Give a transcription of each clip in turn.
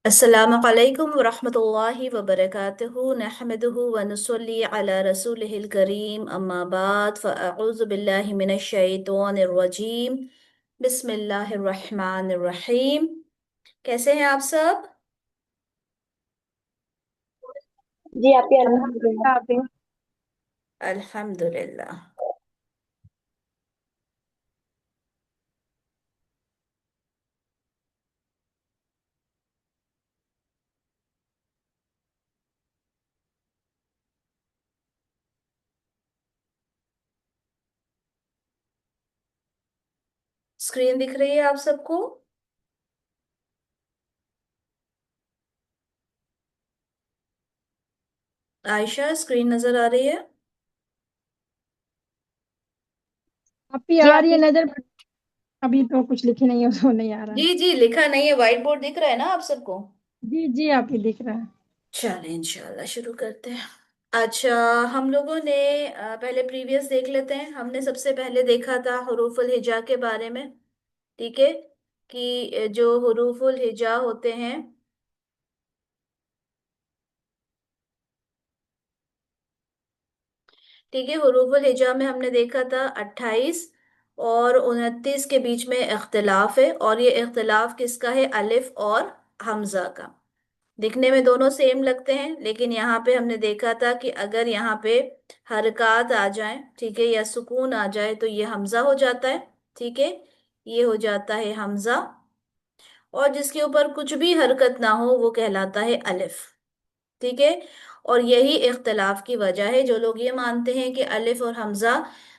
अस्सलामु अलैकुम वरहमतुल्लाहि वबरकातुहू नहमदुहु व नुसल्ली अला रसूलिहिल करीम अम्मा बाद फ़अऊज़ु बिल्लाहि मिनश शैतानिर रजीम बिस्मिल्लाहिर रहमानिर रहीम। कैसे हैं आप सब? जी आपके अल्हम्दुलिल्लाह। अल्हम्दुलिल्लाह अभी। अल्हम्दुलिल्लाह। स्क्रीन दिख रही है आप सबको? आयशा, स्क्रीन नजर आ रही है? अभी जी आ आप रही है नजर but अभी तो कुछ लिखे नहीं है तो नहीं आ रहा है। जी जी, लिखा नहीं है, व्हाइट बोर्ड दिख रहा है ना आप सबको? जी जी आप ही दिख रहा है। चलें इंशाल्लाह शुरू करते हैं। अच्छा, हम लोगों ने पहले प्रीवियस देख लेते हैं। हमने सबसे पहले देखा था हुरूफुल हिजा के बारे में। ठीक है, कि जो हुरूफुल हिजा होते हैं, ठीक है, हुरूफुल हिजा में हमने देखा था 28 और 29 के बीच में इख्तिलाफ है, और ये इख्तिलाफ किसका है? अलिफ और हमजा का। दिखने में दोनों सेम लगते हैं, लेकिन यहाँ पे हमने देखा था कि अगर यहाँ पे हरकत आ जाए, ठीक है, या सुकून आ जाए तो ये हमजा हो जाता है। ठीक है, ये हो जाता है हमजा। और जिसके ऊपर कुछ भी हरकत ना हो वो कहलाता है अलिफ। ठीक है, और यही इख्तिलाफ की वजह है। जो लोग ये मानते हैं कि अलिफ और हमजा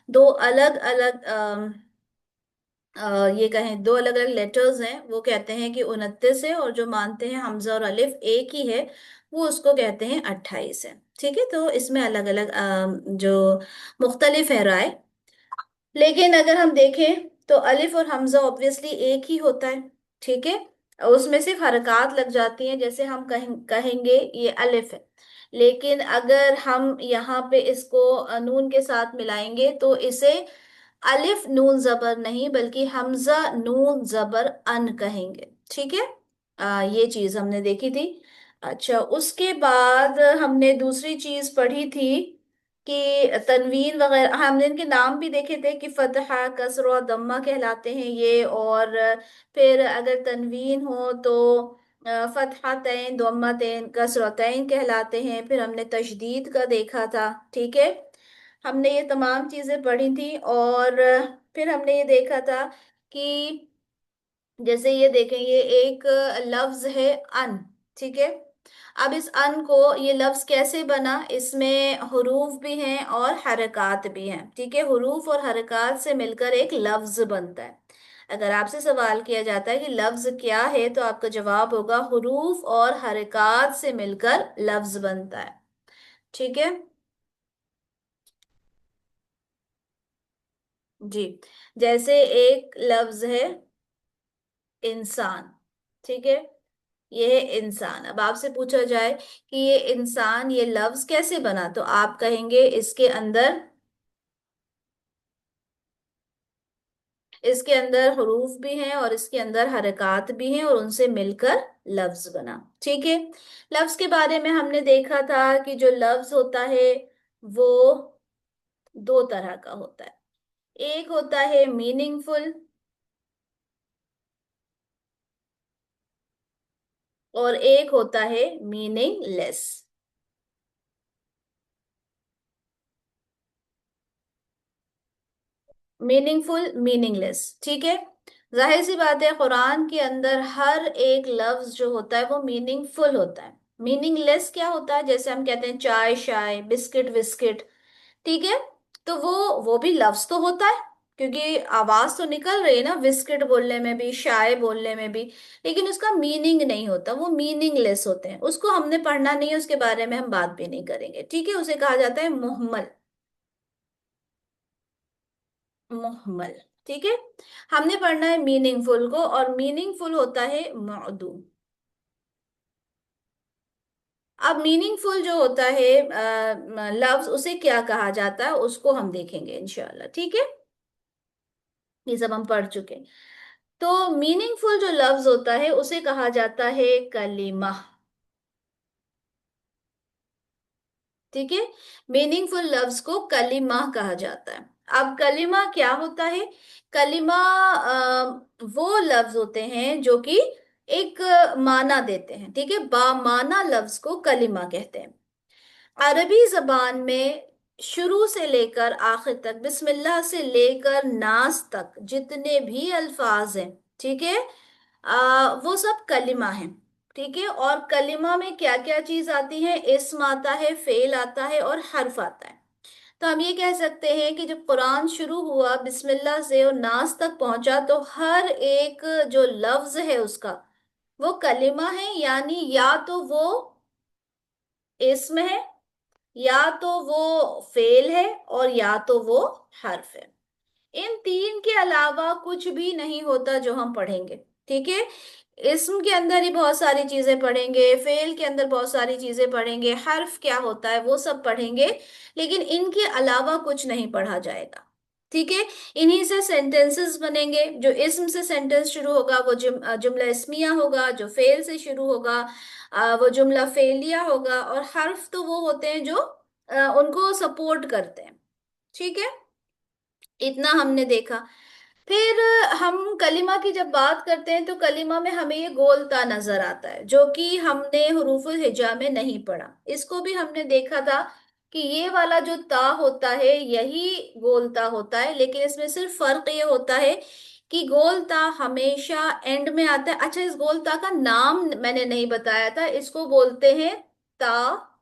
दो अलग अलग ये कहें दो अलग अलग लेटर्स हैं, वो कहते हैं कि 29 है, और जो मानते हैं हमजा और अलिफ एक ही है, वो उसको कहते हैं 28 है। ठीक है, तो इसमें अलग अलग जो मुख्तलिफ है राय। लेकिन अगर हम देखें तो अलिफ और हमजा ऑब्वियसली एक ही होता है। ठीक है, उसमें सिर्फ हरकत लग जाती हैं, जैसे हम कहेंगे ये अलिफ है, लेकिन अगर हम यहाँ पे इसको नून के साथ मिलाएंगे तो इसे अलिफ नून जबर नहीं बल्कि हमजा नून जबर अन कहेंगे। ठीक है, ये चीज हमने देखी थी। अच्छा, उसके बाद हमने दूसरी चीज पढ़ी थी कि तनवीन वगैरह, हमने इनके नाम भी देखे थे कि फतहा, कसर और दम्मा कहलाते हैं ये। और फिर अगर तनवीन हो तो फतहतैन, दम्मतैन, कसरतैन कहलाते हैं। फिर हमने तशदीद का देखा था। ठीक है, हमने ये तमाम चीजें पढ़ी थी। और फिर हमने ये देखा था कि जैसे ये देखें, ये एक लफ्ज है अन। ठीक है, अब इस अन को, ये लफ्ज कैसे बना? इसमें हुरूफ भी हैं और हरकात भी हैं। ठीक है, हुरूफ और हरकात से मिलकर एक लफ्ज बनता है। अगर आपसे सवाल किया जाता है कि लफ्ज क्या है, तो आपका जवाब होगा हुरूफ और हरकात से मिलकर लफ्ज बनता है। ठीक है जी, जैसे एक लफ्ज है इंसान। ठीक है, ये है इंसान। अब आपसे पूछा जाए कि ये इंसान, ये लफ्ज कैसे बना, तो आप कहेंगे इसके अंदर हुरूफ भी हैं और इसके अंदर हरकात भी हैं, और उनसे मिलकर लफ्ज बना। ठीक है, लफ्ज के बारे में हमने देखा था कि जो लफ्ज होता है वो दो तरह का होता है। एक होता है मीनिंगफुल और एक होता है मीनिंगलेस। Meaningful, meaningless. ठीक है, जाहिर सी बात है कुरान के अंदर हर एक लफ्ज जो होता है वो मीनिंगफुल होता है। मीनिंगलेस क्या होता है? जैसे हम कहते हैं चाय शाय, बिस्किट विस्किट। ठीक है, तो वो भी लफ्ज तो होता है, क्योंकि आवाज तो निकल रही है ना, बिस्किट बोलने में भी, शाय बोलने में भी, लेकिन उसका मीनिंग नहीं होता, वो मीनिंगलेस होते हैं। उसको हमने पढ़ना नहीं है, उसके बारे में हम बात भी नहीं करेंगे। ठीक है, उसे कहा जाता है मुहम्मल। मुहम्मल। ठीक है, हमने पढ़ना है मीनिंगफुल को, और मीनिंगफुल होता है मअदूम। अब मीनिंगफुल जो होता है लफ्ज, उसे क्या कहा जाता है उसको हम देखेंगे इंशाल्लाह। ठीक है, ये सब हम पढ़ चुके हैं। तो मीनिंगफुल जो लफ्ज होता है उसे कहा जाता है कलिमा। ठीक है, मीनिंगफुल लफ्ज को कलिमा कहा जाता है। अब कलिमा क्या होता है? कलिमा वो लफ्ज होते हैं जो कि एक माना देते हैं। ठीक है, बामाना लफ्ज को कलिमा कहते हैं। अरबी जबान में शुरू से लेकर आखिर तक, बिस्मिल्लाह से लेकर नास तक जितने भी अल्फाज हैं, ठीक है, वो सब कलिमा है। ठीक है, और कलिमा में क्या क्या चीज आती है? इस्म आता है, फेल आता है और हर्फ आता है। तो हम ये कह सकते हैं कि जब कुरान शुरू हुआ बिस्मिल्लाह से और नास तक पहुंचा, तो हर एक जो लफ्ज है उसका वो कलिमा है, यानी या तो वो इस्म है, या तो वो फेल है, और या तो वो हर्फ है। इन तीन के अलावा कुछ भी नहीं होता जो हम पढ़ेंगे। ठीक है, इस्म के अंदर ही बहुत सारी चीजें पढ़ेंगे, फेल के अंदर बहुत सारी चीजें पढ़ेंगे, हर्फ क्या होता है वो सब पढ़ेंगे, लेकिन इनके अलावा कुछ नहीं पढ़ा जाएगा। ठीक है, इन्हीं से सेंटेंसेस बनेंगे। जो इस्म से सेंटेंस शुरू होगा वो जुमला इस्मिया होगा, जो फेल से शुरू होगा वो जुमला फेलिया होगा, और हर्फ तो वो होते हैं जो उनको सपोर्ट करते हैं। ठीक है, इतना हमने देखा। फिर हम कलिमा की जब बात करते हैं तो कलिमा में हमें ये गोलता नजर आता है, जो कि हमने हुरूफुल हिजा में नहीं पढ़ा। इसको भी हमने देखा था कि ये वाला जो ता होता है यही गोलता होता है, लेकिन इसमें सिर्फ फर्क ये होता है कि गोलता हमेशा एंड में आता है। अच्छा, इस गोलता का नाम मैंने नहीं बताया था, इसको बोलते हैं ता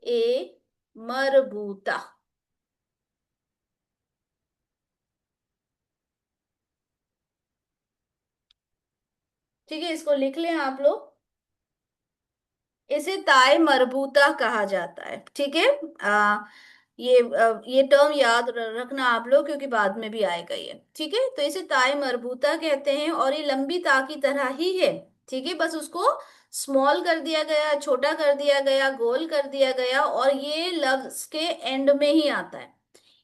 ए मरबूता। ठीक है, इसको लिख लें आप लोग। इसे ताए मरबूता कहा जाता है। ठीक है, ये टर्म याद रखना आप लोग, क्योंकि बाद में भी आएगा ये। ठीक है, तो इसे ताए मरबूता कहते हैं, और ये लंबी ता की तरह ही है। ठीक है, बस उसको स्मॉल कर दिया गया, छोटा कर दिया गया, गोल कर दिया गया, और ये लफ्ज के एंड में ही आता है।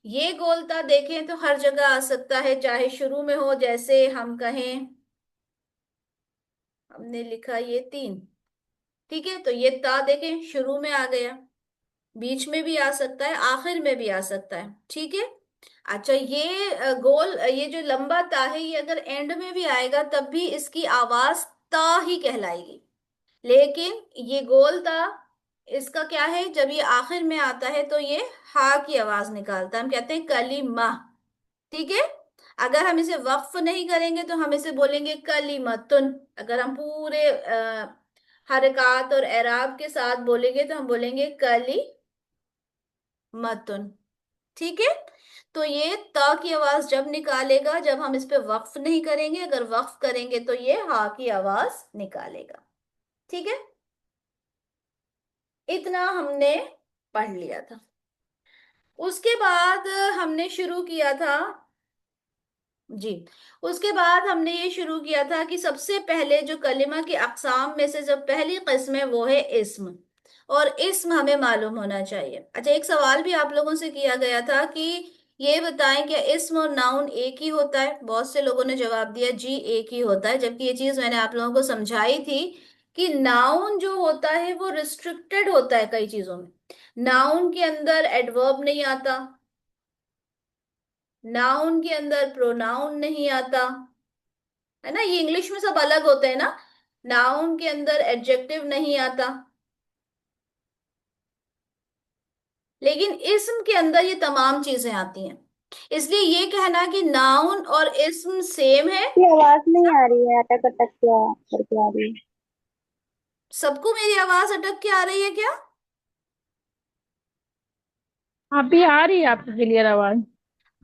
ये गोलता देखें तो हर जगह आ सकता है, चाहे शुरू में हो, जैसे हम कहें, हमने लिखा ये तीन। ठीक है, तो ये ता देखें शुरू में आ गया, बीच में भी आ सकता है, आखिर में भी आ सकता है। ठीक है, अच्छा, ये ये जो लंबा ता है, ये अगर एंड में भी आएगा तब भी इसकी आवाज ता ही कहलाएगी। लेकिन ये गोल ता, इसका क्या है, जब ये आखिर में आता है तो ये हा की आवाज निकालता है, हम कहते हैं कलीमा। ठीक है, अगर हम इसे वक्फ नहीं करेंगे तो हम इसे बोलेंगे कलीमतुन। अगर हम पूरे हरकत और एराब के साथ बोलेंगे तो हम बोलेंगे कली मतुन। ठीक है, तो ये त की आवाज जब निकालेगा जब हम इस पे वक्फ नहीं करेंगे, अगर वक्फ करेंगे तो ये हा की आवाज निकालेगा। ठीक है, इतना हमने पढ़ लिया था। उसके बाद हमने शुरू किया था, जी, उसके बाद हमने ये शुरू किया था कि सबसे पहले जो कलिमा की अकसाम में से जो पहली किस्म है वो है इस्म। और इस्म हमें मालूम होना चाहिए। अच्छा, एक सवाल भी आप लोगों से किया गया था कि ये बताएं क्या इस्म और नाउन एक ही होता है? बहुत से लोगों ने जवाब दिया जी एक ही होता है, जबकि ये चीज मैंने आप लोगों को समझाई थी कि नाउन जो होता है वो रिस्ट्रिक्टेड होता है कई चीजों में। नाउन के अंदर एडवर्ब नहीं आता, नाउन के अंदर प्रोनाउन नहीं आता, है ना, ये इंग्लिश में सब अलग होते हैं ना। नाउन के अंदर एडजेक्टिव नहीं आता, लेकिन इस्म के अंदर ये तमाम चीजें आती हैं। इसलिए ये कहना कि नाउन और इस्म सेम है। की आवाज नहीं आ रही है, अटक अटक क्या करके आ रही है। सबको मेरी आवाज अटक के आ रही है क्या? अभी आ रही है आपकी क्लियर आवाज।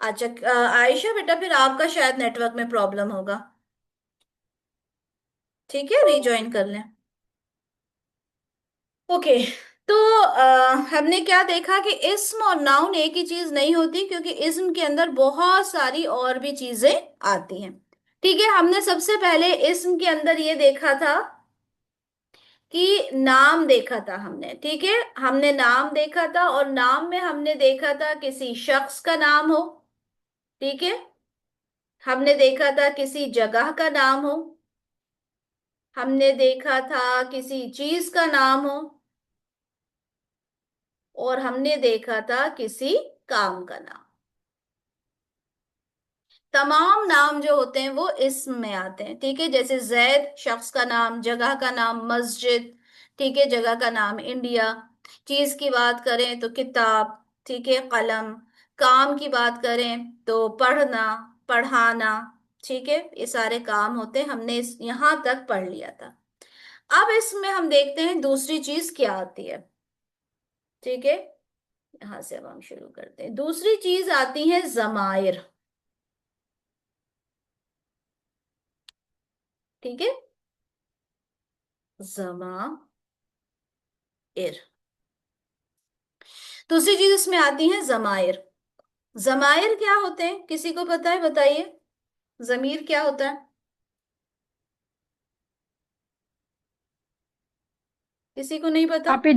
अच्छा, आयशा बेटा, फिर आपका शायद नेटवर्क में प्रॉब्लम होगा। ठीक है, रीजॉइन कर लें। ओके, तो हमने क्या देखा कि इस्म और नाउन एक ही चीज नहीं होती, क्योंकि इस्म के अंदर बहुत सारी और भी चीजें आती हैं। ठीक है, हमने सबसे पहले इस्म के अंदर ये देखा था कि नाम देखा था हमने। ठीक है, हमने नाम देखा था, और नाम में हमने देखा था किसी शख्स का नाम हो। ठीक है, हमने देखा था किसी जगह का नाम हो, हमने देखा था किसी चीज का नाम हो, और हमने देखा था किसी काम का नाम। तमाम नाम जो होते हैं वो इसम में आते हैं, ठीक है। जैसे जैद शख्स का नाम, जगह का नाम मस्जिद, ठीक है, जगह का नाम इंडिया। चीज की बात करें तो किताब, ठीक है, कलम। काम की बात करें तो पढ़ना, पढ़ाना, ठीक है, ये सारे काम होते हैं। हमने इस यहां तक पढ़ लिया था। अब इसमें हम देखते हैं दूसरी चीज क्या आती है, ठीक है। यहां से अब हम शुरू करते हैं। दूसरी चीज आती है जमायर, ठीक है, जमाइर। दूसरी चीज इसमें आती है जमाइर। जमाइर क्या होते हैं, किसी को पता है, बताइए। जमीर क्या होता है, किसी को नहीं पता। आप ही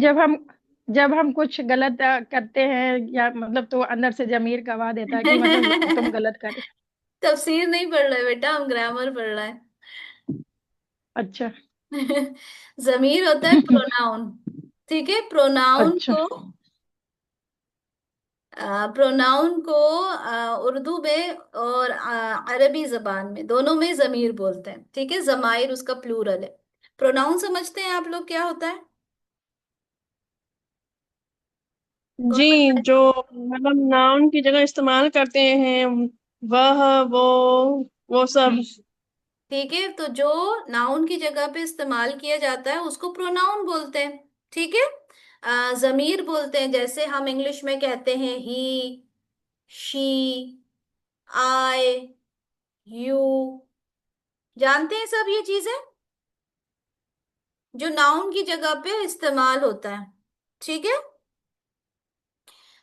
जब हम कुछ गलत करते हैं या मतलब तो अंदर से जमीर गवाह देता है कि मतलब तुम गलत कर रहे तफसीर नहीं पढ़ रहे बेटा, हम ग्रामर पढ़ रहे हैं। हो। अच्छा। जमीर होता है प्रोनाउन, ठीक है। प्रोनाउन अच्छा। को प्रोनाउन को उर्दू में और अरबी जबान में, दोनों में जमीर बोलते हैं, ठीक है। जमाइर उसका प्लूरल है। प्रोनाउन समझते हैं आप लोग क्या होता है, कौन जी, बताए। जो मतलब नाउन की जगह इस्तेमाल करते हैं, वह, वो सब। ठीक है, तो जो नाउन की जगह पे इस्तेमाल किया जाता है उसको प्रोनाउन बोलते हैं, ठीक है। जमीर बोलते हैं, जैसे हम इंग्लिश में कहते हैं ही, शी, आई, यू। जानते हैं सब ये चीजें, जो नाउन की जगह पे इस्तेमाल होता है, ठीक है,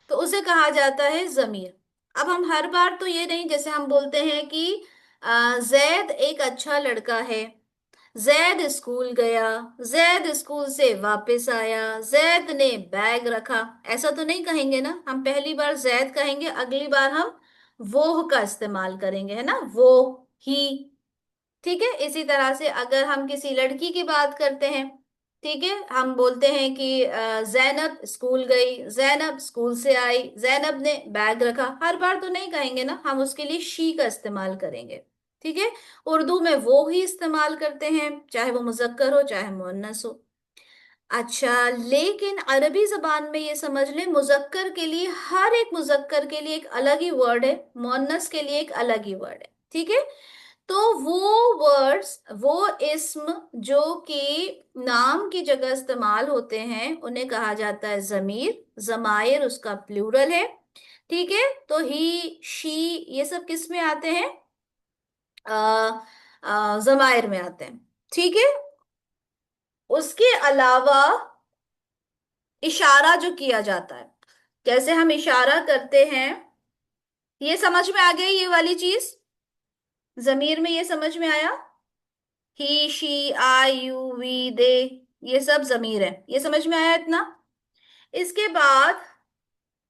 तो उसे कहा जाता है जमीर। अब हम हर बार तो ये नहीं, जैसे हम बोलते हैं कि जैद एक अच्छा लड़का है, जैद स्कूल गया, जैद स्कूल से वापस आया, जैद ने बैग रखा, ऐसा तो नहीं कहेंगे ना। हम पहली बार जैद कहेंगे, अगली बार हम वो का इस्तेमाल करेंगे, है ना, वो, ही, ठीक है। इसी तरह से अगर हम किसी लड़की की बात करते हैं, ठीक है, हम बोलते हैं कि जैनब स्कूल गई, जैनब स्कूल से आई, जैनब ने बैग रखा, हर बार तो नहीं कहेंगे ना, हम उसके लिए शी का इस्तेमाल करेंगे, ठीक है। उर्दू में वो ही इस्तेमाल करते हैं, चाहे वो मुजक्कर हो चाहे मुअन्नस हो। अच्छा, लेकिन अरबी जबान में ये समझ ले, मुजक्कर के लिए, हर एक मुजक्कर के लिए एक अलग ही वर्ड है, मुअन्नस के लिए एक अलग ही वर्ड है, ठीक है। तो वो वर्ड्स, वो इस्म जो कि नाम की जगह इस्तेमाल होते हैं, उन्हें कहा जाता है जमीर। जमायर उसका प्लूरल है, ठीक है। तो ही, शी, ये सब किस में आते हैं, जमायर में आते हैं, ठीक है। उसके अलावा इशारा जो किया जाता है, जैसे हम इशारा करते हैं, ये समझ में आ गई ये वाली चीज, जमीर में ये समझ में आया, ही, शी, आई, यू, वी, दे, ये सब जमीर है, ये समझ में आया इतना। इसके बाद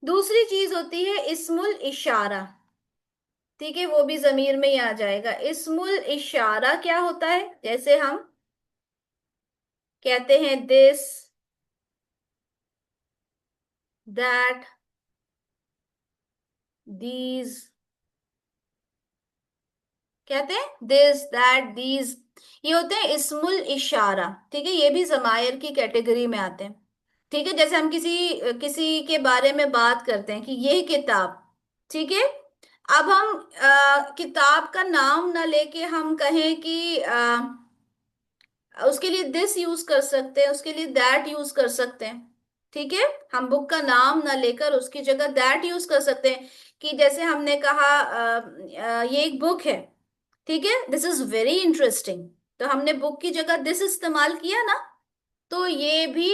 दूसरी चीज होती है इस्मुल इशारा, ठीक है, वो भी जमीर में ही आ जाएगा। इस्मुल इशारा क्या होता है, जैसे हम कहते हैं दिस, दैट, दीज, कहते हैं दिस, दैट, दीज, ये होते हैं इस्मुल इशारा, ठीक है। ये भी जमायर की कैटेगरी में आते हैं, ठीक है। जैसे हम किसी किसी के बारे में बात करते हैं कि ये किताब, ठीक है। अब हम किताब का नाम ना लेके हम कहें कि उसके लिए दिस यूज कर सकते हैं, उसके लिए दैट यूज कर सकते हैं, ठीक है। हम बुक का नाम ना लेकर उसकी जगह दैट यूज कर सकते हैं। कि जैसे हमने कहा ये एक बुक है, ठीक है, दिस इज वेरी इंटरेस्टिंग, तो हमने बुक की जगह दिस इस्तेमाल किया ना, तो ये भी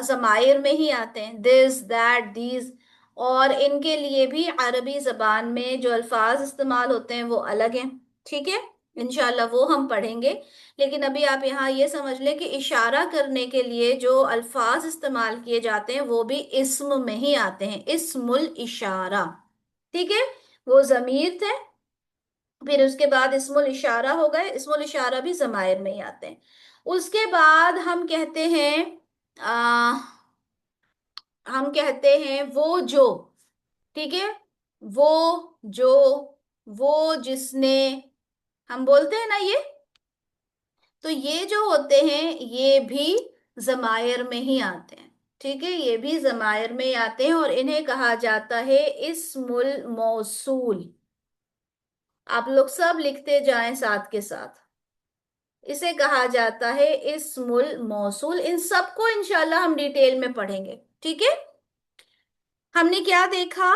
जमायर में ही आते हैं, दिस, दैट, दीज। और इनके लिए भी अरबी जबान में जो अल्फाज इस्तेमाल होते हैं वो अलग हैं, ठीक है। इंशाल्लाह वो हम पढ़ेंगे। लेकिन अभी आप यहाँ ये समझ लें कि इशारा करने के लिए जो अल्फाज इस्तेमाल किए जाते हैं वो भी इस्म में ही आते हैं, इस्मुल इशारा, ठीक है। वो जमीर थे, फिर उसके बाद इस्मुल इशारा हो गए, इस्मुल इशारा भी जमायर में ही आते हैं। उसके बाद आ, हम कहते हैं वो जो, ठीक है, वो जो, वो जिसने, हम बोलते हैं ना ये। तो ये जो होते हैं ये भी जमायर में ही आते हैं, ठीक है, ये भी जमायर में ही आते हैं और इन्हें कहा जाता है इस्मुल मौसूल। आप लोग सब लिखते जाएं साथ के साथ। इसे कहा जाता है इस्मुल मौसूल। इन सबको इंशाल्लाह हम डिटेल में पढ़ेंगे, ठीक है। हमने क्या देखा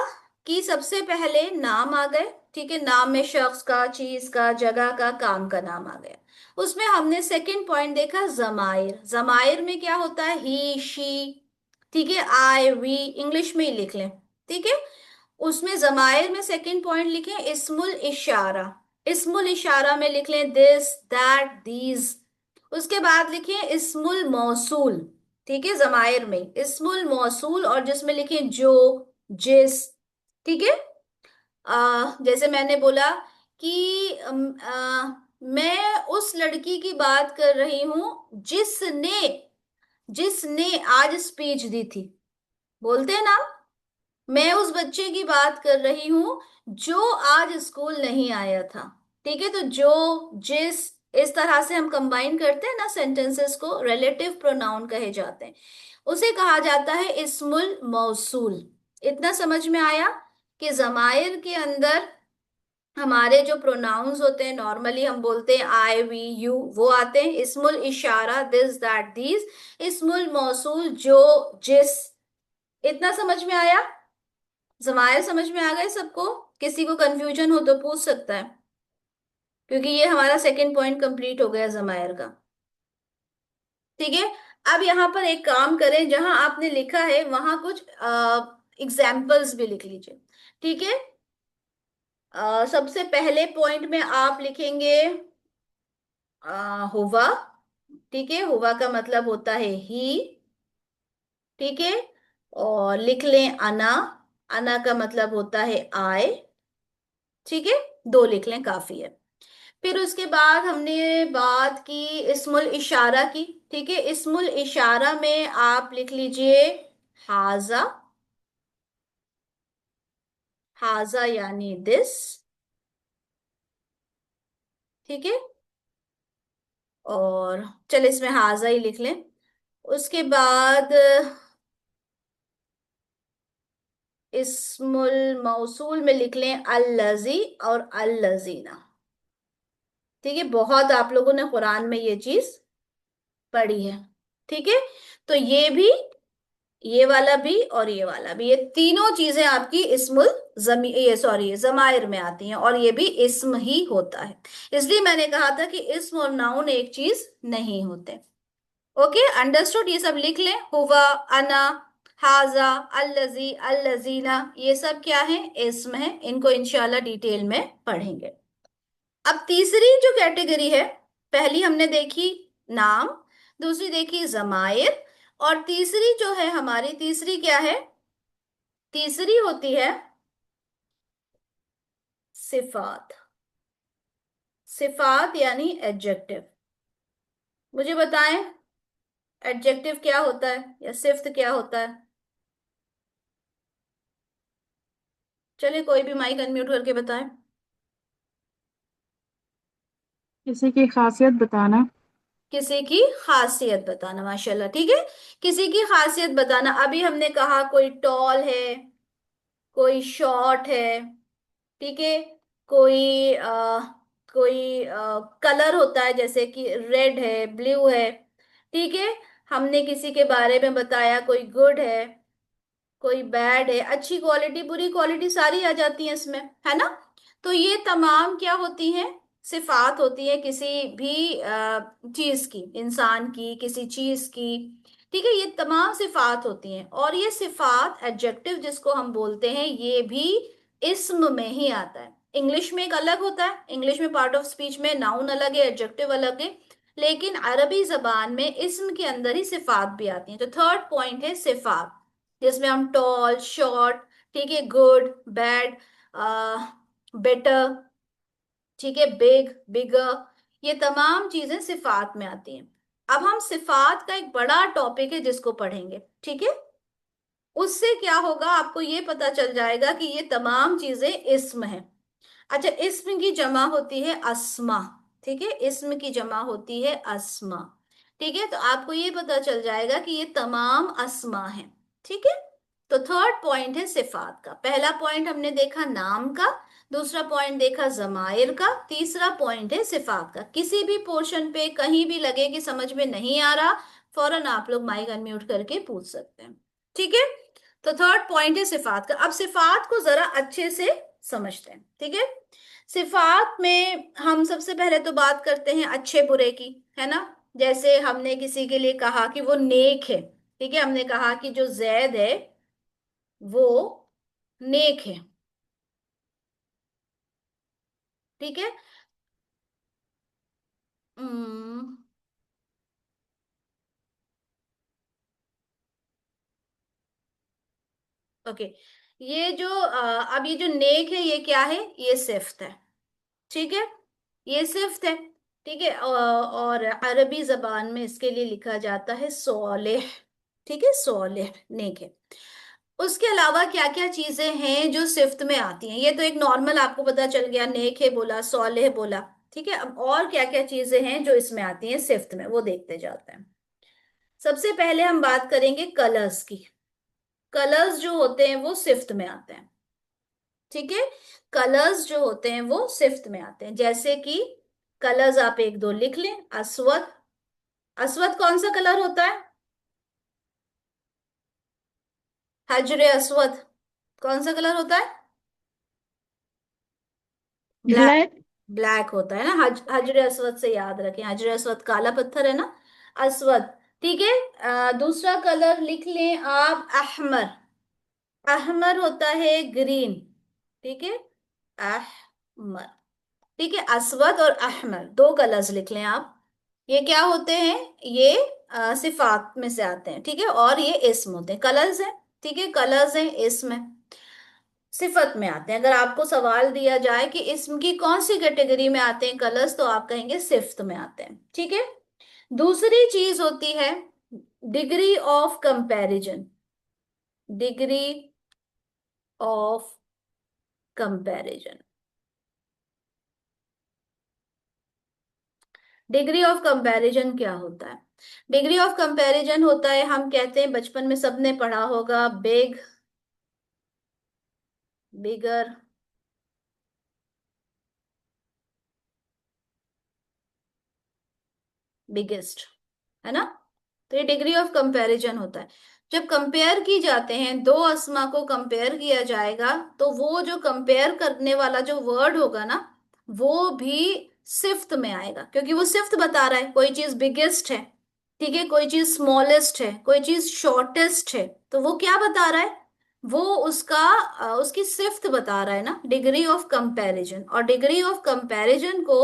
कि सबसे पहले नाम आ गए, ठीक है, नाम में शख्स का, चीज का, जगह का, काम का नाम आ गया। उसमें हमने सेकंड पॉइंट देखा जमायर। जमायर में क्या होता है, ही, शी, ठीक है, आई, वी, इंग्लिश में ही लिख लें, ठीक है। उसमें जमायर में सेकंड पॉइंट लिखें इस्मुल इशारा। इस्मुल इशारा में लिख लें दिस, दैट, दीज। उसके बाद लिखें इस्मुल मौसूल, ठीक है, जमायर में इस्मुल मौसूल, और जिसमें लिखें जो, जिस, ठीक है। जैसे मैंने बोला कि मैं उस लड़की की बात कर रही हूं जिसने, जिसने आज स्पीच दी थी, बोलते हैं ना। मैं उस बच्चे की बात कर रही हूं जो आज स्कूल नहीं आया था, ठीक है। तो जो, जिस, इस तरह से हम कंबाइन करते हैं ना सेंटेंसेस को, रिलेटिव प्रोनाउन कहे जाते हैं। उसे कहा जाता है इस्मुल मौसूल। इतना समझ में आया कि जमायर के अंदर हमारे जो प्रोनाउंस होते हैं, नॉर्मली हम बोलते हैं आई, वी, यू, वो आते हैं। इस्मुल इशारा दिस, दैट, दीज। इस्मुल मौसूल जो, जिस। इतना समझ में आया, जमायर समझ में आ गए सबको। किसी को कंफ्यूजन हो तो पूछ सकता है, क्योंकि ये हमारा सेकंड पॉइंट कंप्लीट हो गया जमायर का, ठीक है। अब यहां पर एक काम करें, जहां आपने लिखा है वहां कुछ एग्जाम्पल्स भी लिख लीजिए, ठीक है। सबसे पहले पॉइंट में आप लिखेंगे हुआ, ठीक है, हुआ का मतलब होता है ही, ठीक है। और लिख लें अना, अना का मतलब होता है आई, ठीक है। दो लिख लें, काफी है। फिर उसके बाद हमने बात की इस्मुल इशारा की, ठीक है। इस्मुल इशारा में आप लिख लीजिए हाजा, हाजा यानी दिस, ठीक है। और चल इसमें हाजा ही लिख लें। उसके बाद इस्मुल मौसूल में लिख लें अल्लजी और अल्लजीना, ठीक है। बहुत आप लोगों ने कुरान में ये चीज पढ़ी है, ठीक है। तो ये भी, ये वाला भी और ये वाला भी, ये तीनों चीजें आपकी इस्मुल जमी, ये सॉरी जमायर में आती हैं, और ये भी इस्म ही होता है। इसलिए मैंने कहा था कि इस्म और नाउन एक चीज नहीं होते। Okay, understood. ये सब लिख लें, हुवा, अना, हाजा, अल्लजी, अल्लजीना, ये सब क्या है, इस्म है। इनको इंशाल्लाह डिटेल में पढ़ेंगे। अब तीसरी जो कैटेगरी है, पहली हमने देखी नाम, दूसरी देखी जमायर, और तीसरी जो है हमारी, तीसरी क्या है, तीसरी होती है सिफात। सिफात यानी एडजेक्टिव। मुझे बताएं एडजेक्टिव क्या होता है या सिफ्त क्या होता है। चलिए कोई भी माइक अनम्यूट करके बताएं। किसी की खासियत बताना। किसी की खासियत बताना, माशाल्लाह, ठीक है। किसी की खासियत बताना, अभी हमने कहा कोई टॉल है, कोई शॉर्ट है, ठीक है। कोई कोई कलर होता है, जैसे कि रेड है, ब्लू है, ठीक है। हमने किसी के बारे में बताया कोई गुड है, कोई बैड है, अच्छी क्वालिटी, बुरी क्वालिटी, सारी आ जाती है इसमें, है ना। तो ये तमाम क्या होती हैं, सिफात होती है किसी भी चीज की, इंसान की, किसी चीज की, ठीक है। ये तमाम सिफात होती हैं, और ये सिफात एडजेक्टिव जिसको हम बोलते हैं, ये भी इस्म में ही आता है। इंग्लिश में एक अलग होता है, इंग्लिश में पार्ट ऑफ स्पीच में नाउन अलग है, एडजेक्टिव अलग है, लेकिन अरबी जबान में इस्म के अंदर ही सिफात भी आती हैं। तो थर्ड पॉइंट है सिफात, जिसमें हम टॉल, शॉर्ट, ठीक है, गुड, बैड, बेटर, ठीक है, बिग, बिगर, ये तमाम चीजें सिफात में आती हैं। अब हम सिफात का एक बड़ा टॉपिक है जिसको पढ़ेंगे, ठीक है। उससे क्या होगा, आपको ये पता चल जाएगा कि ये तमाम चीजें इस्म है। अच्छा, इस्म की जमा होती है अस्मा, ठीक है, इस्म की जमा होती है अस्मा। ठीक है, तो आपको ये पता चल जाएगा कि ये तमाम अस्मा है। ठीक है, तो थर्ड पॉइंट है सिफात का। पहला पॉइंट हमने देखा नाम का, दूसरा पॉइंट देखा जमाइर का, तीसरा पॉइंट है सिफात का। किसी भी पोर्शन पे कहीं भी लगे कि समझ में नहीं आ रहा, फौरन आप लोग माइक अनम्यूट करके पूछ सकते हैं। ठीक है, तो थर्ड पॉइंट है सिफात का। अब सिफात को जरा अच्छे से समझते हैं, ठीक है। सिफात में हम सबसे पहले तो बात करते हैं अच्छे बुरे की, है ना। जैसे हमने किसी के लिए कहा कि वो नेक है, ठीक है, हमने कहा कि जो जैद है वो नेक है, ठीक है। हम्म, ओके, ये जो अब ये जो नेक है ये क्या है, ये सिफ्त है, ठीक है, ये सिफ्त है। ठीक है, और अरबी जबान में इसके लिए लिखा जाता है सोलेह, ठीक है, सोलेह नेक है। उसके अलावा क्या क्या चीजें हैं जो सिफ्त में आती हैं, ये तो एक नॉर्मल आपको पता चल गया, नेक है बोला, सोलेह बोला। ठीक है, अब और क्या क्या चीजें हैं जो इसमें आती हैं सिफ्त में, वो देखते जाते हैं। सबसे पहले हम बात करेंगे कलर्स की। कलर्स जो होते हैं वो सिफ्त में आते हैं, ठीक है। कलर्स जो होते हैं वो सिफ्त में आते हैं, जैसे कि कलर्स आप एक दो लिख लें। अस्वद, अस्वद कौन सा कलर होता है, हजरे अस्वद कौन सा कलर होता है, ब्लैक, ब्लैक। ब्लैक होता है ना। हजरे अस्वद से याद रखें, हजरे अस्वद काला पत्थर है ना, अस्वद। ठीक है, दूसरा कलर लिख लें आप, अहमर, अहमर होता है ग्रीन, ठीक है, अहमर। ठीक है, अस्वद और अहमर दो कलर्स लिख लें आप। ये क्या होते हैं, ये सिफात में से आते हैं, ठीक है, और ये इस्म होते हैं, कलर्स हैं, ठीक है, कलर्स हैं, इस्म है, सिफत में आते हैं। अगर आपको सवाल दिया जाए कि इस्म की कौन सी कैटेगरी में आते हैं कलर्स, तो आप कहेंगे सिफ्त में आते हैं, ठीक है। दूसरी चीज होती है degree of comparison, degree of comparison. Degree of comparison क्या होता है, डिग्री ऑफ कंपैरिजन होता है, हम कहते हैं बचपन में सबने पढ़ा होगा, बिग, बिगर, बिगेस्ट, है ना। तो ये डिग्री ऑफ कंपैरिजन होता है। जब कंपेयर की जाते हैं, दो अस्मा को कंपेयर किया जाएगा, तो वो जो कंपेयर करने वाला जो वर्ड होगा ना, वो भी सिफ्त में आएगा, क्योंकि वो सिफ्त बता रहा है, कोई चीज बिगेस्ट है, ठीक है, कोई चीज स्मॉलेस्ट है, कोई चीज शॉर्टेस्ट है, तो वो क्या बता रहा है, वो उसका उसकी सिफ्त बता रहा है ना, डिग्री ऑफ कंपैरिजन। और डिग्री ऑफ कंपैरिजन को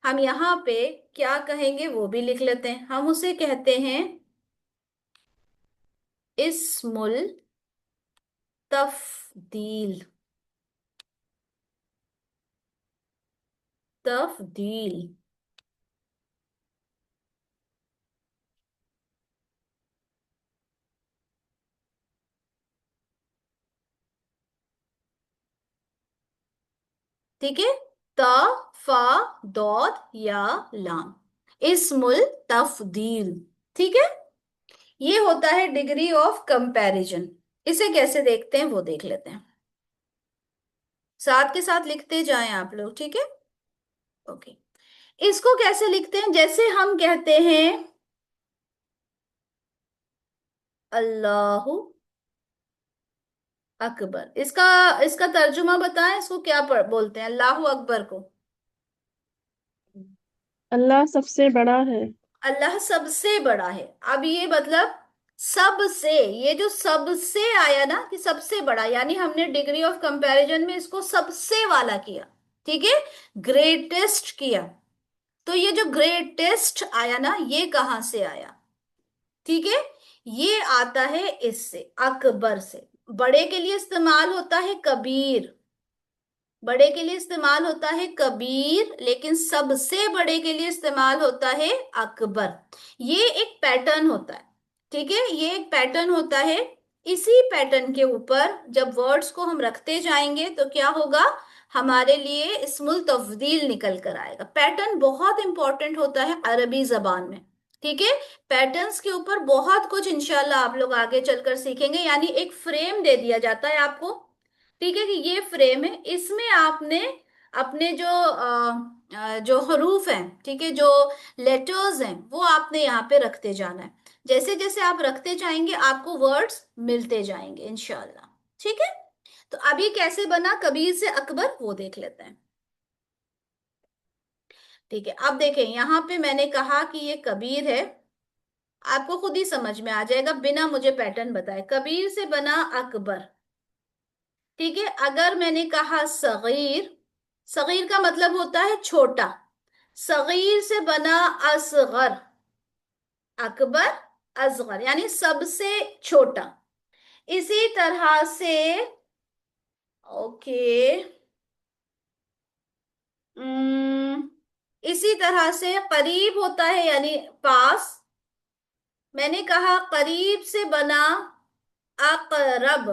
हम यहाँ पे क्या कहेंगे वो भी लिख लेते हैं, हम उसे कहते हैं इस्मुल तफदील, तफदील, ठीक है, त, फा, दौद या लाम, इस्मुल तफदील, ठीक है। ये होता है डिग्री ऑफ कंपैरिजन। इसे कैसे देखते हैं वो देख लेते हैं, साथ के साथ लिखते जाएं आप लोग, ठीक है। ओके, इसको कैसे लिखते हैं, जैसे हम कहते हैं अल्लाहू अकबर, इसका इसका तर्जुमा बताएं, इसको क्या बोलते हैं अल्लाहू अकबर को, अल्लाह सबसे बड़ा है। अल्लाह सबसे बड़ा है। अब ये मतलब सबसे, ये जो सबसे आया ना कि सबसे बड़ा, यानी हमने डिग्री ऑफ कंपैरिजन में इसको सबसे वाला किया, ठीक है, ग्रेटेस्ट किया। तो ये जो ग्रेटेस्ट आया ना, ये कहां से आया, ठीक है, ये आता है इससे, अकबर से। बड़े के लिए इस्तेमाल होता है कबीर, बड़े के लिए इस्तेमाल होता है कबीर, लेकिन सबसे बड़े के लिए इस्तेमाल होता है अकबर। ये एक पैटर्न होता है, ठीक है, ये एक पैटर्न होता है। इसी पैटर्न के ऊपर जब वर्ड्स को हम रखते जाएंगे तो क्या होगा, हमारे लिए इस्मुल तफदील निकल कर आएगा। पैटर्न बहुत इंपॉर्टेंट होता है अरबी जबान में, ठीक है। पैटर्न्स के ऊपर बहुत कुछ इंशाल्लाह आप लोग आगे चलकर सीखेंगे, यानी एक फ्रेम दे दिया जाता है आपको, ठीक है, कि ये फ्रेम है, इसमें आपने अपने जो जो हरूफ हैं, ठीक है, जो लेटर्स हैं, वो आपने यहाँ पे रखते जाना है। जैसे जैसे आप रखते जाएंगे आपको वर्ड्स मिलते जाएंगे इंशाल्लाह, ठीक है। तो अभी कैसे बना कबीर से अकबर वो देख लेते हैं, ठीक है। अब देखें यहाँ पे मैंने कहा कि ये कबीर है, आपको खुद ही समझ में आ जाएगा बिना मुझे पैटर्न बताए। कबीर से बना अकबर, ठीक है। अगर मैंने कहा सगीर, सगीर का मतलब होता है छोटा, सगीर से बना असगर, अकबर असगर यानी सबसे छोटा। इसी तरह से, ओके, इसी तरह से करीब होता है यानी पास। मैंने कहा करीब से बना अकरब,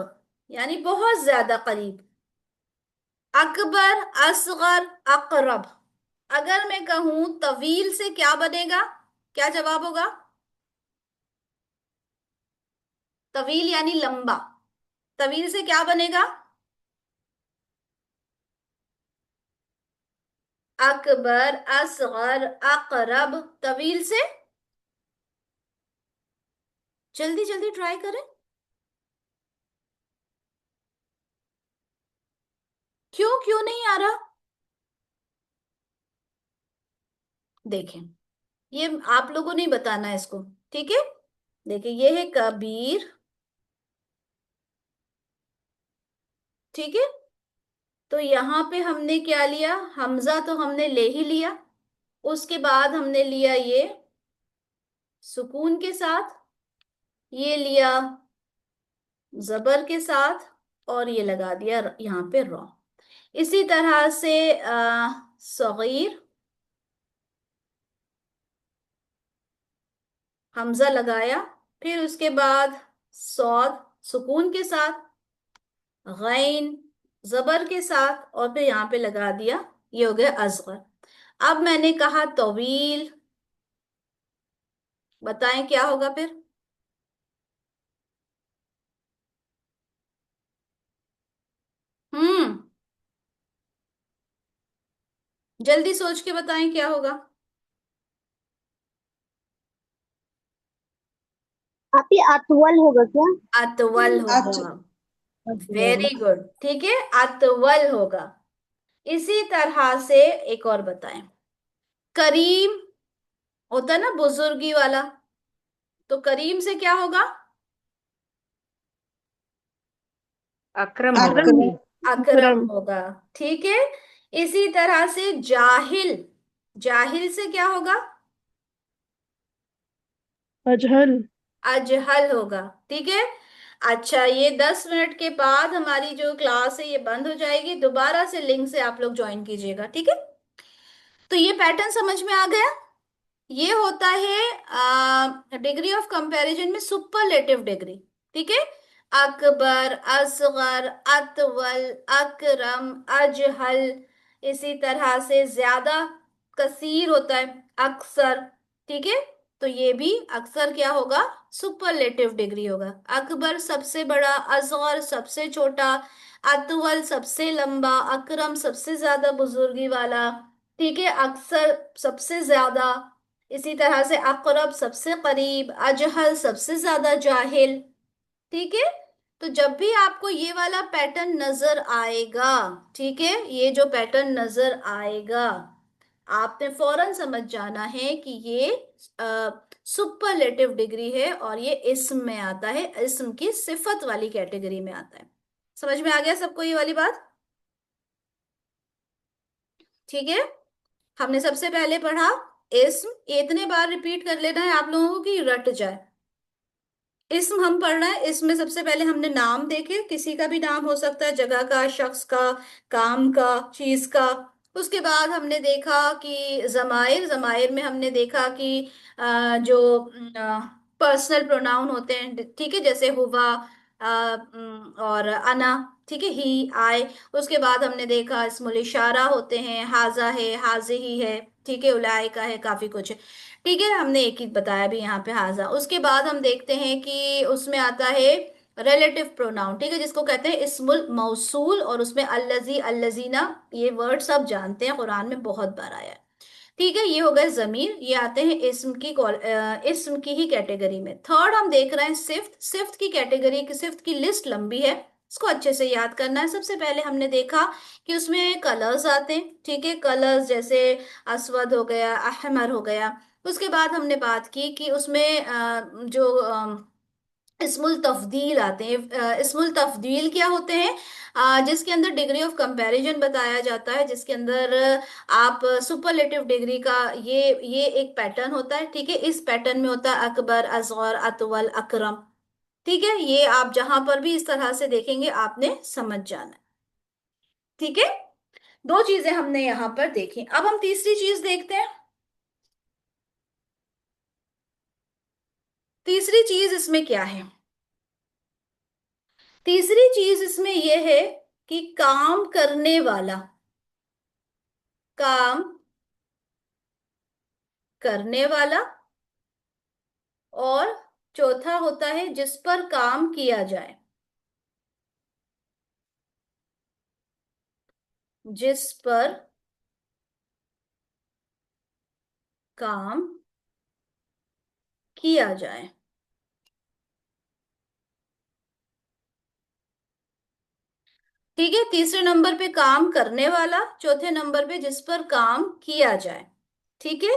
यानी बहुत ज्यादा करीब, अकबर असगर अकरब। अगर मैं कहूं तवील से क्या बनेगा, क्या जवाब होगा, तवील यानी लंबा, तवील से क्या बनेगा, अकबर असगर अकरब, तवील से, जल्दी जल्दी ट्राई करें। क्यों क्यों नहीं आ रहा, देखें, ये आप लोगों ने बताना है इसको, ठीक है। देखिए ये है कबीर, ठीक है। तो यहां पे हमने क्या लिया, हमजा तो हमने ले ही लिया, उसके बाद हमने लिया ये सुकून के साथ, ये लिया जबर के साथ, और ये लगा दिया यहाँ पे रॉ। इसी तरह से सगीर, हमजा लगाया, फिर उसके बाद सौद सुकून के साथ, गैन जबर के साथ, और फिर यहाँ पे लगा दिया, ये हो गया असगर। अब मैंने कहा तवील, बताएं क्या होगा फिर, हम्म, जल्दी सोच के बताएं क्या होगा। आप ही अतवल होगा क्या? अतवल होगा, अकबर। वेरी गुड, ठीक है, अतवल होगा। इसी तरह से एक और बताएं, करीम होता है ना बुजुर्गी वाला, तो करीम से क्या होगा, अकरम होगा। अकरम अकरम अकरम होगा, ठीक है। इसी तरह से जाहिल, जाहिल से क्या होगा, अजहल अजहल होगा, ठीक है। अच्छा, ये 10 मिनट के बाद हमारी जो क्लास है ये बंद हो जाएगी, दोबारा से लिंक से आप लोग ज्वाइन कीजिएगा, ठीक है। तो ये पैटर्न समझ में आ गया, ये होता है डिग्री ऑफ कंपैरिजन में सुपरलेटिव डिग्री, ठीक है। अकबर असगर अतवल अकरम अजहल, इसी तरह से ज्यादा कसीर होता है अक्सर, ठीक है। तो ये भी अक्सर क्या होगा, सुपरलेटिव डिग्री होगा। अकबर सबसे बड़ा, असगर सबसे छोटा, अतवल सबसे लंबा, अकरम सबसे ज्यादा बुजुर्गी वाला, ठीक है, अक्सर सबसे ज्यादा, इसी तरह से अकरब सबसे करीब, अजहल सबसे ज्यादा जाहिल, ठीक है। तो जब भी आपको ये वाला पैटर्न नजर आएगा, ठीक है, ये जो पैटर्न नजर आएगा, आपने फौरन समझ जाना है कि ये सुपरलेटिव डिग्री है और ये इस्म में आता है, इस्म की सिफत वाली कैटेगरी में आता है। समझ में आ गया सबको ये वाली बात, ठीक है। हमने सबसे पहले पढ़ा इस्म, ये इतने बार रिपीट कर लेना है आप लोगों को कि रट जाए, इसम हम पढ़ रहे हैं। इसमें सबसे पहले हमने नाम देखे, किसी का भी नाम हो सकता है, जगह का, शख्स का, काम का, चीज का। उसके बाद हमने देखा कि जमाइर, जमाइर में हमने देखा कि जो पर्सनल प्रोनाउन होते हैं, ठीक है, जैसे हुआ, और अना, ठीक है, ही, आए। उसके बाद हमने देखा इस्मुल इशारा होते हैं, हाजा है, हाजे ही है, ठीक है, उलाई का है, काफी कुछ है। ठीक है, हमने एक ही बताया भी यहाँ पे, हाजा। उसके बाद हम देखते हैं कि उसमें आता है रिलेटिव प्रोनाउन, ठीक है, जिसको कहते हैं इस्मुल मौसूल, और उसमें अल्लजी, अल्लजीना, ये वर्ड सब जानते हैं, कुरान में बहुत बार आया है। ठीक है, ये हो गए जमीर, ये आते हैं इस्म की ही कैटेगरी में। थर्ड हम देख रहे हैं सिफ्त। सिफ्त की कैटेगरी की, सिफ्त की लिस्ट लंबी है, इसको अच्छे से याद करना है। सबसे पहले हमने देखा कि उसमें कलर्स आते हैं, ठीक है, कलर्स जैसे अस्वद हो गया, अहमर हो गया। उसके बाद हमने बात की कि उसमें जो इस्मुल तफदील आते हैं। इस्मुल तफदील क्या होते हैं? जिसके अंदर डिग्री ऑफ कंपैरिजन बताया जाता है, जिसके अंदर आप सुपरलेटिव डिग्री का ये एक पैटर्न होता है, ठीक है। इस पैटर्न में होता है अकबर, असगर, अतवल, अकरम, ठीक है। ये आप जहां पर भी इस तरह से देखेंगे आपने समझ जाना है, ठीक है। दो चीजें हमने यहां पर देखी, अब हम तीसरी चीज देखते हैं। तीसरी चीज इसमें क्या है? तीसरी चीज इसमें यह है कि काम करने वाला, काम करने वाला, और चौथा होता है जिस पर काम किया जाए, जिस पर काम किया जाए, ठीक है। तीसरे नंबर पे काम करने वाला, चौथे नंबर पे जिस पर काम किया जाए, ठीक है।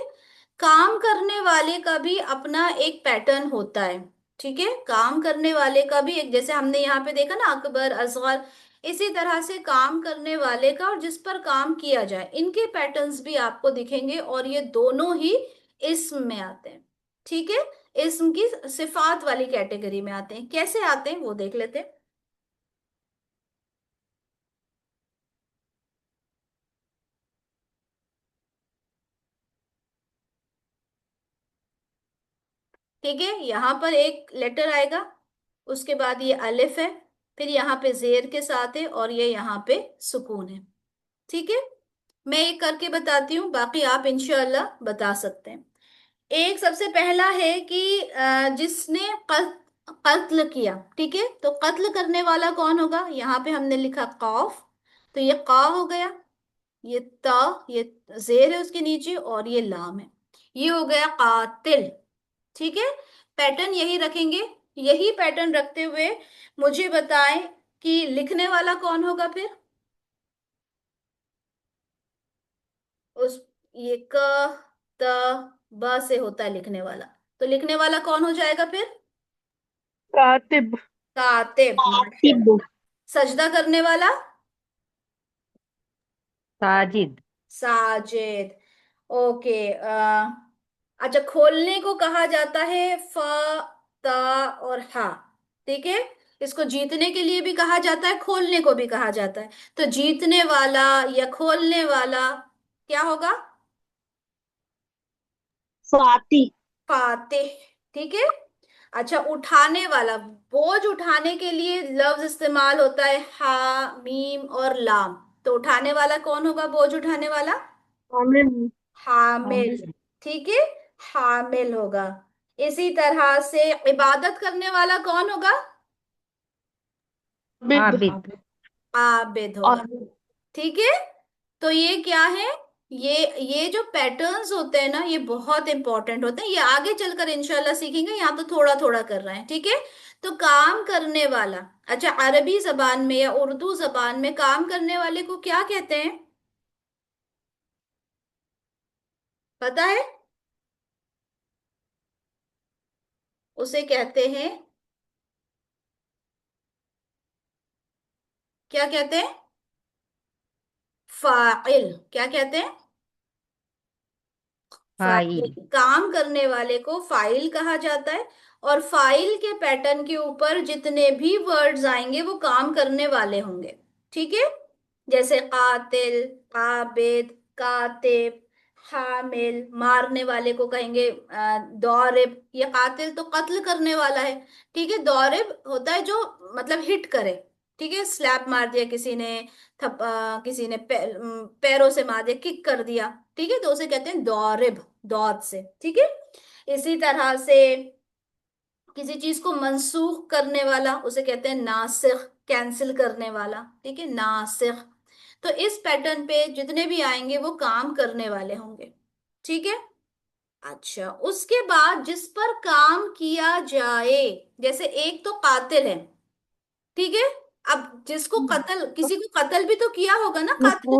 काम करने वाले का भी अपना एक पैटर्न होता है, ठीक है। काम करने वाले का भी एक, जैसे हमने यहाँ पे देखा ना, अकबर, असगर, इसी तरह से काम करने वाले का और जिस पर काम किया जाए, इनके पैटर्न्स भी आपको दिखेंगे, और ये दोनों ही इस्म में आते हैं, ठीक है। इस्म की सिफात वाली कैटेगरी में आते हैं। कैसे आते हैं वो देख लेते हैं। ठीक है, यहां पर एक लेटर आएगा, उसके बाद ये अलिफ है, फिर यहाँ पे जेर के साथ है, और ये यहाँ पे सुकून है, ठीक है। मैं एक करके बताती हूँ, बाकी आप इंशाल्लाह बता सकते हैं। एक सबसे पहला है कि जिसने कत्ल किया, ठीक है। तो कत्ल करने वाला कौन होगा? यहाँ पे हमने लिखा कौफ, तो ये का हो गया, ये ता, ये जेर है उसके नीचे, और ये लाम है, ये हो गया कातिल, ठीक है। पैटर्न यही रखेंगे। यही पैटर्न रखते हुए मुझे बताएं कि लिखने वाला कौन होगा फिर उस, ये क, त, ब से होता है लिखने वाला, तो लिखने वाला कौन हो जाएगा फिर? कातिब। कातिब, माशाल्लाह। कातिब। सजदा करने वाला? साजिद। साजिद। ओके। अच्छा, खोलने को कहा जाता है फ, त और हा, ठीक है। इसको जीतने के लिए भी कहा जाता है, खोलने को भी कहा जाता है। तो जीतने वाला या खोलने वाला क्या होगा? फाती। फातिह, ठीक है। अच्छा, उठाने वाला, बोझ उठाने के लिए लफ्ज इस्तेमाल होता है हा, मीम और लाम। तो उठाने वाला कौन होगा? बोझ उठाने वाला आमिन। हामिल, ठीक है, हामिल होगा। इसी तरह से इबादत करने वाला कौन होगा? बिद। आबिद। आबिद होगा, और ठीक है। तो ये क्या है? ये जो पैटर्न्स होते हैं ना, ये बहुत इंपॉर्टेंट होते हैं, ये आगे चलकर इंशाल्लाह सीखेंगे, यहाँ तो थोड़ा थोड़ा कर रहे हैं, ठीक है। तो काम करने वाला, अच्छा, अरबी जबान में या उर्दू जबान में काम करने वाले को क्या कहते हैं, पता है? उसे कहते हैं, क्या कहते हैं? फाइल। क्या कहते हैं? File, file. काम करने वाले को फाइल कहा जाता है। और फाइल के पैटर्न के ऊपर जितने भी वर्ड्स आएंगे वो काम करने वाले होंगे। ठीक है, जैसे कातिल, आबिद, कातिब, हामिल, मारने वाले को कहेंगे दौरिब। ये कातिल तो कत्ल करने वाला है। ठीक है, दौरिब होता है जो मतलब हिट करे। ठीक है, स्लैप मार दिया किसी ने, किसी ने पैरों से मार दिया, किक कर दिया। ठीक है, तो उसे कहते हैं दौरिब, दौद से। ठीक है, इसी तरह से किसी चीज को मनसूख करने वाला उसे कहते हैं नासिख, कैंसिल करने वाला। ठीक है, नासिख। तो इस पैटर्न पे जितने भी आएंगे वो काम करने वाले होंगे। ठीक है, अच्छा, उसके बाद जिस पर काम किया जाए, जैसे एक तो कातिल है। ठीक है, अब जिसको कत्ल, किसी को कत्ल भी तो किया होगा ना कातिल।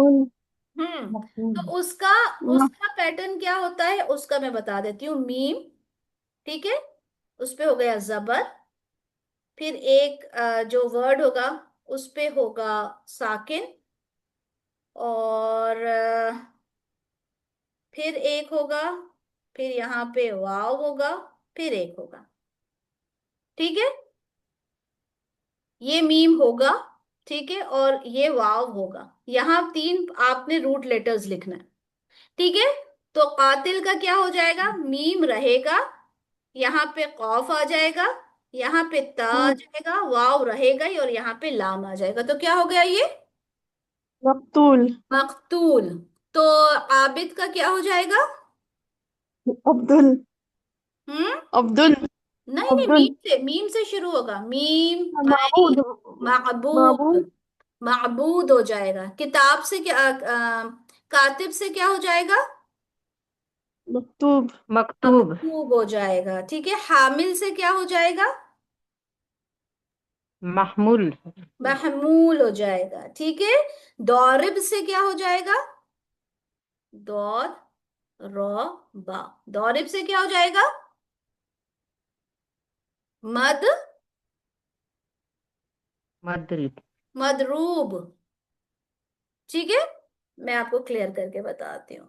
मफूल। तो उसका म- उसका पैटर्न क्या होता है, उसका मैं बता देती हूँ। मीम, ठीक है, उस पे हो गया जबर। फिर एक जो वर्ड होगा उस पे होगा साकिन। और फिर एक होगा, फिर यहाँ पे वाव होगा, फिर एक होगा। ठीक है, ये मीम होगा। ठीक है, और ये वाव होगा। यहाँ तीन आपने रूट लेटर्स लिखना है। ठीक है, तो कातिल का क्या हो जाएगा, मीम रहेगा, यहाँ पे कौफ आ जाएगा, यहाँ पे ता आ जाएगा, वाव रहेगा ही, और यहाँ पे लाम आ जाएगा। तो क्या हो गया ये, मकतूल। मकतूल। तो आबिद का क्या हो जाएगा। अब्दुल। हम्म, अब्दुल। नहीं नहीं, अब्दुल। मीम से शुरू होगा। मीम माबूद। आइन, माबूद, माबूद। माबूद हो जाएगा। किताब से क्या कातिब से क्या हो जाएगा, मकतूब। मकतूब। मकतूब हो जाएगा। ठीक है, हामिल से क्या हो जाएगा, महमूल। महमूल हो जाएगा। ठीक है, दौरिब से क्या हो जाएगा, दौर, रौ, बा। दौरिब से क्या हो जाएगा, मद, मदरिब। मदरूब। ठीक है, मैं आपको क्लियर करके बताती हूँ।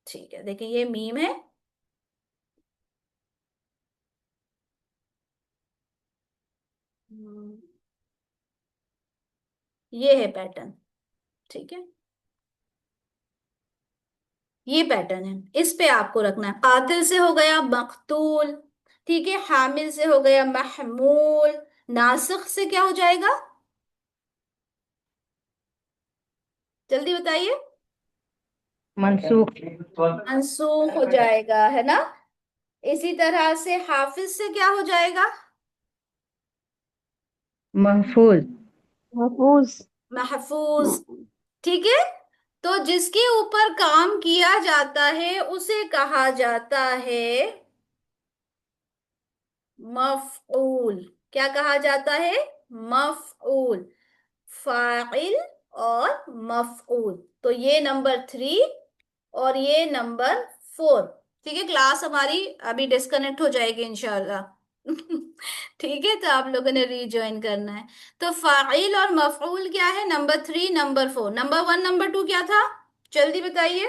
ठीक है, देखिए ये मीम है। हम्म, ये है पैटर्न। ठीक है, ये पैटर्न है, इस पे आपको रखना है। कातिल से हो गया मकतूल। ठीक है, हामिल से हो गया महमूल। नासिख से क्या हो जाएगा, जल्दी बताइए। मंसूख। मंसूख हो जाएगा, है ना। इसी तरह से हाफिज से क्या हो जाएगा, महफूज। महफूज। महफूज। ठीक है, तो जिसके ऊपर काम किया जाता है उसे कहा जाता है मफऊल। क्या कहा जाता है, मफऊल। फाइल और मफऊल। तो ये नंबर 3 और ये नंबर 4। ठीक है, क्लास हमारी अभी डिस्कनेक्ट हो जाएगी इंशाल्लाह। ठीक है, तो आप लोगों ने रीज्वाइन करना है। तो फाइल और मफऊल क्या है, नंबर 3, नंबर 4। नंबर 1, नंबर 2 क्या था, जल्दी बताइए।